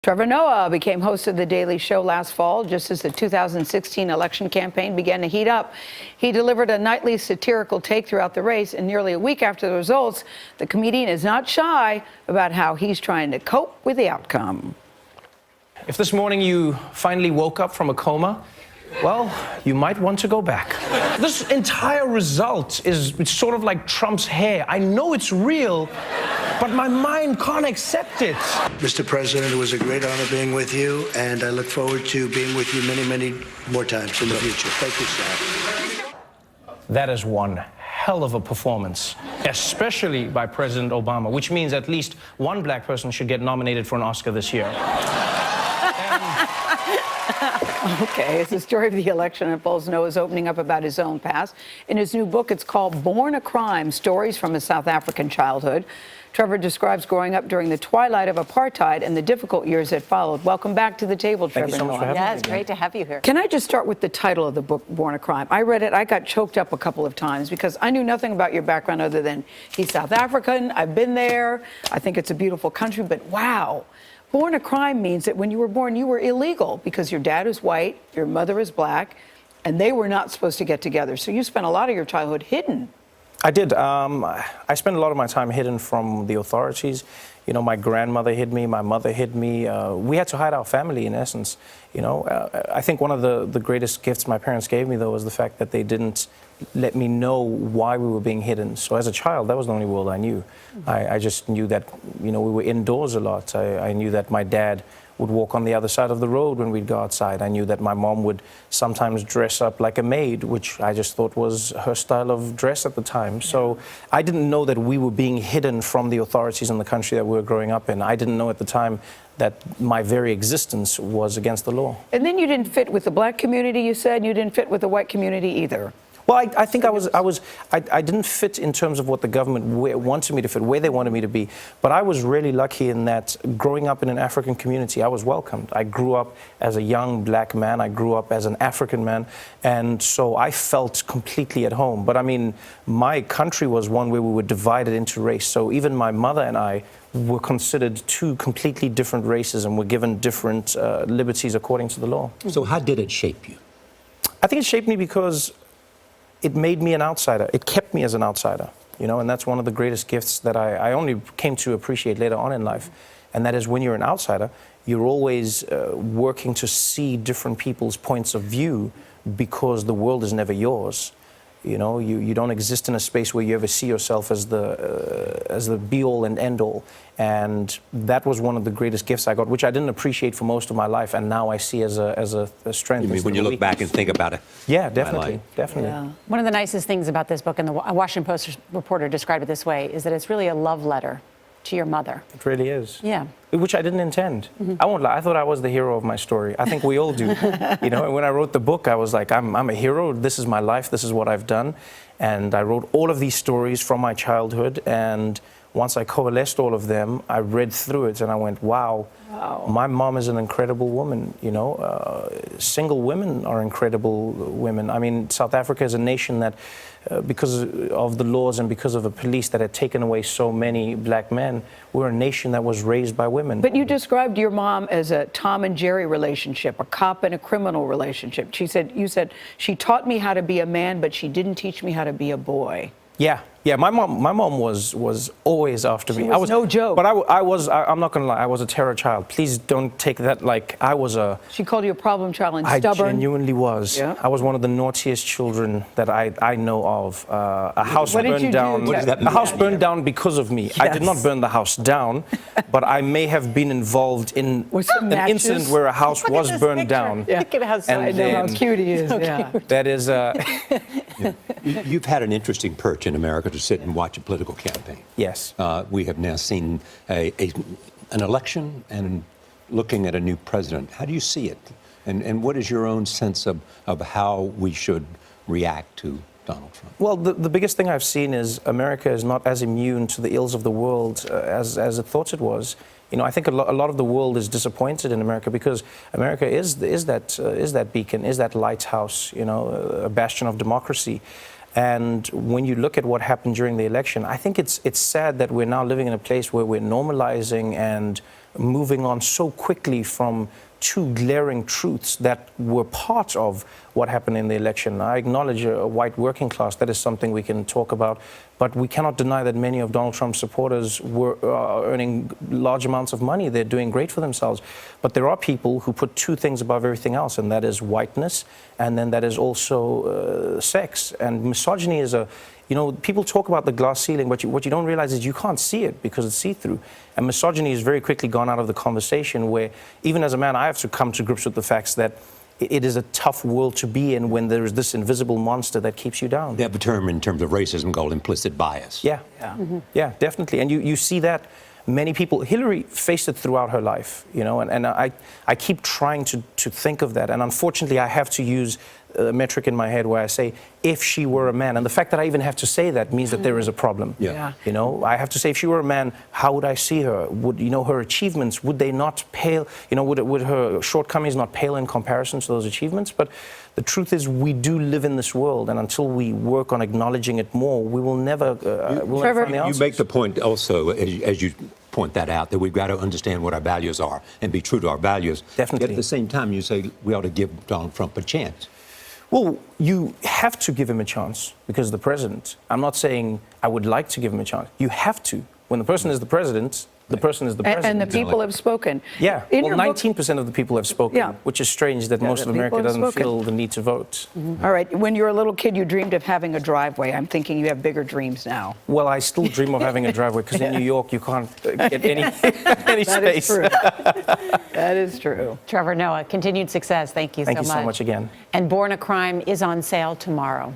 Trevor Noah became host of The Daily Show last fall, just as the 2016 election campaign began to heat up. He delivered a nightly satirical take throughout the race, and nearly a week after the results, the comedian is not shy about how he's trying to cope with the outcome. If this morning you finally woke up from a coma, well, you might want to go back. This entire result is sort of like Trump's hair. I know it's real, but my mind can't accept it. Mr. President, it was a great honor being with you, and I look forward to being with you many, many more times in the future. Thank you, sir. That is one hell of a performance, especially by President Obama, which means at least one black person should get nominated for an Oscar this year. Okay, as the story of the election unfolds, Noah's opening up about his own past. In his new book, it's called Born a Crime, Stories from a South African Childhood. Trevor describes growing up during the twilight of apartheid and the difficult years that followed. Welcome back to the table, Trevor. Thank you so much for having me. Yeah, it's great to have you here. Can I just start with the title of the book, Born a Crime? I read it, I got choked up a couple of times because I knew nothing about your background other than he's South African, I've been there, I think it's a beautiful country, but wow. Born a crime means that when you were born, you were illegal because your dad is white, your mother is black, and they were not supposed to get together. So you spent a lot of your childhood hidden. I did. I spent a lot of my time hidden from the authorities. You know, my grandmother hid me, my mother hid me. We had to hide our family, in essence. You know, I think one of the greatest gifts my parents gave me, though, was the fact that they didn't let me know why we were being hidden. So as a child, that was the only world I knew. I just knew that, you know, we were indoors a lot. I knew that my dad would walk on the other side of the road when we'd go outside. I knew that my mom would sometimes dress up like a maid, which I just thought was her style of dress at the time. So I didn't know that we were being hidden from the authorities in the country that we were growing up in. I didn't know at the time that my very existence was against the law. And then you didn't fit with the black community, you said. You didn't fit with the white community either. Well, I think I didn't fit in terms of what the government wanted me to fit, where they wanted me to be. But I was really lucky in that growing up in an African community, I was welcomed. I grew up as a young black man. I grew up as an African man. And so I felt completely at home. But I mean, my country was one where we were divided into race. So even my mother and I were considered two completely different races and were given different liberties according to the law. So how did it shape you? I think it shaped me because it made me an outsider. It kept me as an outsider, you know, and that's one of the greatest gifts that I only came to appreciate later on in life. And that is when you're an outsider, you're always working to see different people's points of view because the world is never yours. You know, you don't exist in a space where you ever see yourself as the be-all and end-all. And that was one of the greatest gifts I got, which I didn't appreciate for most of my life, and now I see as a strength. You mean when you look back and think about it? Yeah, definitely, definitely. Yeah. One of the nicest things about this book, and the Washington Post reporter described it this way, is that it's really a love letter to your mother. It really is. Yeah. Which I didn't intend. I won't lie, I thought I was the hero of my story. I think we all do. You know, and when I wrote the book, I was like, I'm a hero, this is my life, this is what I've done. And I wrote all of these stories from my childhood, and once I coalesced all of them, I read through it and I went, wow, my mom is an incredible woman, you know. Single women are incredible women. I mean, South Africa is a nation that, because of the laws and because of a police that had taken away so many black men, we're a nation that was raised by women. But you described your mom as a Tom and Jerry relationship, a cop and a criminal relationship. You said, she taught me how to be a man, but she didn't teach me how to be a boy. Yeah. Yeah, my mom was always after me. She was no joke. But I'm not gonna lie, I was a terror child. Please don't take that like I was a... She called you a problem child and I stubborn. genuinely was. Yeah. I was one of the naughtiest children that I know of. A house burned down. What does that mean? A house burned down because of me. Yes. I did not burn the house down, but I may have been involved in an incident where a house was burned down. Yeah. Look at how I know how cute he is. Yeah. That is... You've had an interesting perch in America to sit and watch a political campaign. Yes. We have now seen an election and looking at a new president. How do you see it? And what is your own sense of how we should react to Donald Trump? Well, the biggest thing I've seen is America is not as immune to the ills of the world as it thought it was. You know, I think a lot of the world is disappointed in America because America is that beacon, is that lighthouse, you know, a bastion of democracy. And when you look at what happened during the election, I think it's sad that we're now living in a place where we're normalizing and moving on so quickly from two glaring truths that were part of what happened in the election. I acknowledge a white working class. That is something we can talk about. But we cannot deny that many of Donald Trump's supporters were earning large amounts of money. They're doing great for themselves. But there are people who put two things above everything else, and that is whiteness, and then that is also sex. And misogyny is people talk about the glass ceiling, but what you don't realize is you can't see it because it's see-through. And misogyny has very quickly gone out of the conversation, where even as a man, I have to come to grips with the facts that it is a tough world to be in when there is this invisible monster that keeps you down. They have a term in terms of racism called implicit bias. Yeah, yeah, definitely. And you see that many people, Hillary faced it throughout her life, and I keep trying to think of that. And unfortunately, I have to use a metric in my head where I say, if she were a man. And the fact that I even have to say that means that there is a problem. Yeah. I have to say, if she were a man, how would I see her? Would, her achievements, would they not pale, would her shortcomings not pale in comparison to those achievements? But the truth is, we do live in this world, and until we work on acknowledging it more, we will never, we'll never find the answers. You make the point also, as you point that out, that we've got to understand what our values are and be true to our values. Definitely. Yet at the same time, you say we ought to give Donald Trump a chance. Well, you have to give him a chance because the president. I'm not saying I would like to give him a chance. You have to. When the person is the president, the person is the president. And the people have spoken. Yeah. In Well, your book- 19% of the people have spoken, Yeah. which is strange that most the of America people have doesn't spoken. feel the need to vote. All right. When you were a little kid, you dreamed of having a driveway. I'm thinking you have bigger dreams now. Well, I still dream of having a driveway because in New York you can't get any That is space. true. That is true. Trevor Noah, continued success. Thank you Thank so you much. so much again. And Born a Crime is on sale tomorrow.